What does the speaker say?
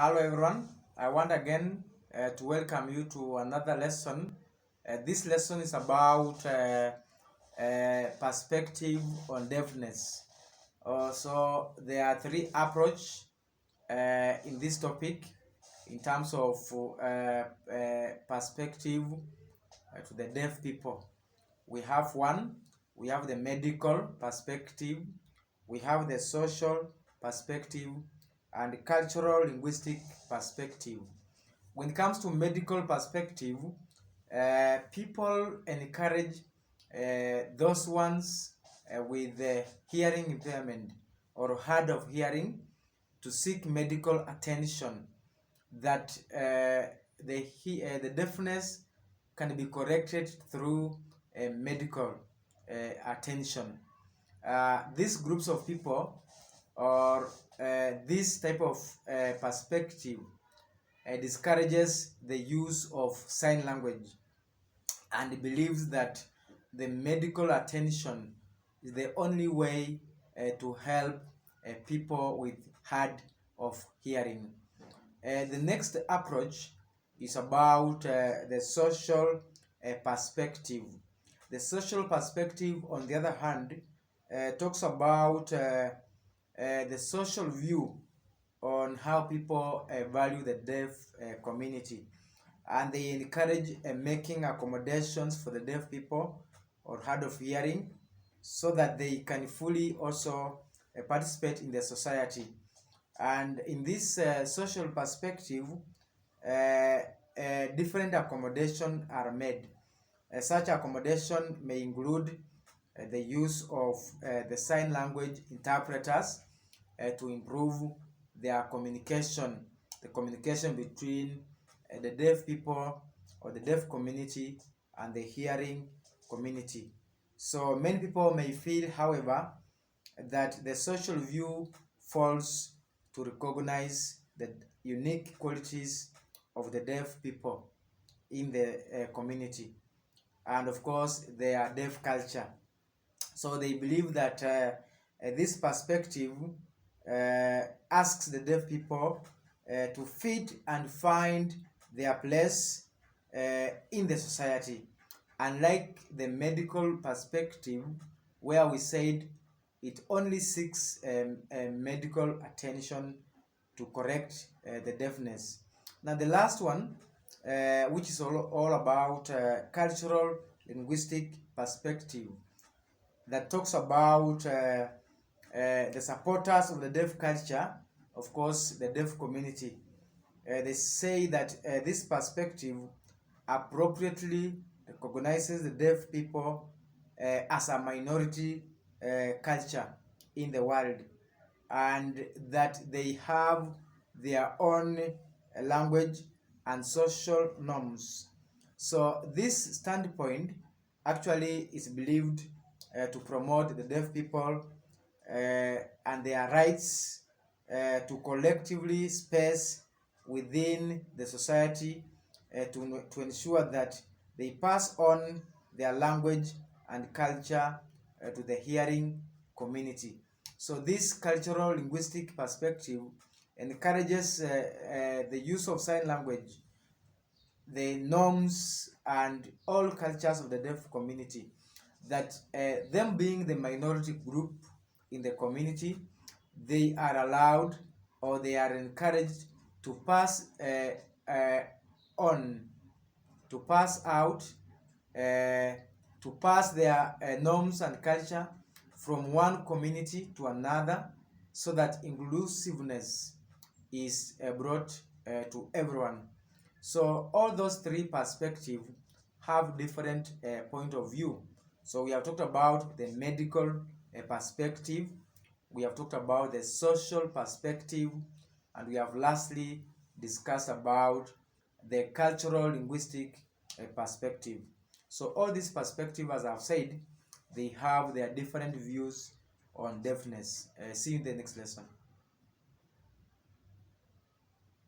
Hello everyone, I want again to welcome you to another lesson. This lesson is about perspective on deafness. So there are three approaches in this topic in terms of perspective to the deaf people. We have one, we have the medical perspective, we have the social perspective, and the cultural linguistic perspective. When it comes to medical perspective, people encourage those ones with hearing impairment or hard of hearing to seek medical attention, that the deafness can be corrected through medical attention. These groups of people, or this type of perspective, discourages the use of sign language and believes that the medical attention is the only way to help people with hard of hearing. The next approach is about the social perspective. The social perspective, on the other hand, talks about the social view on how people value the deaf community, and they encourage making accommodations for the deaf people or hard of hearing so that they can fully also participate in the society. And in this social perspective, different accommodations are made. Such accommodation may include the use of the sign language interpreters to improve their communication, the communication between the deaf people or the deaf community and the hearing community. So many people may feel, however, that the social view falls to recognize the unique qualities of the deaf people in the community, and of course their deaf culture. So they believe that this perspective asks the deaf people to fit and find their place in the society, unlike the medical perspective, where we said it only seeks medical attention to correct the deafness. Now the last one, which is all about cultural linguistic perspective, that talks about the supporters of the deaf culture, of course the deaf community. They say that this perspective appropriately recognizes the deaf people as a minority culture in the world, and that they have their own language and social norms. So this standpoint actually is believed to promote the deaf people and their rights to collectively space within the society, to ensure that they pass on their language and culture to the hearing community. So this cultural linguistic perspective encourages the use of sign language, the norms and all cultures of the deaf community, that them being the minority group in the community, they are allowed or they are encouraged to pass on, to pass out, to pass their norms and culture from one community to another, so that inclusiveness is brought to everyone. So all those three perspectives have different point of view. So we have talked about the medical perspective, we have talked about the social perspective, and we have lastly discussed about the cultural linguistic perspective. So all these perspectives, as I've said, they have their different views on deafness. See you in the next lesson.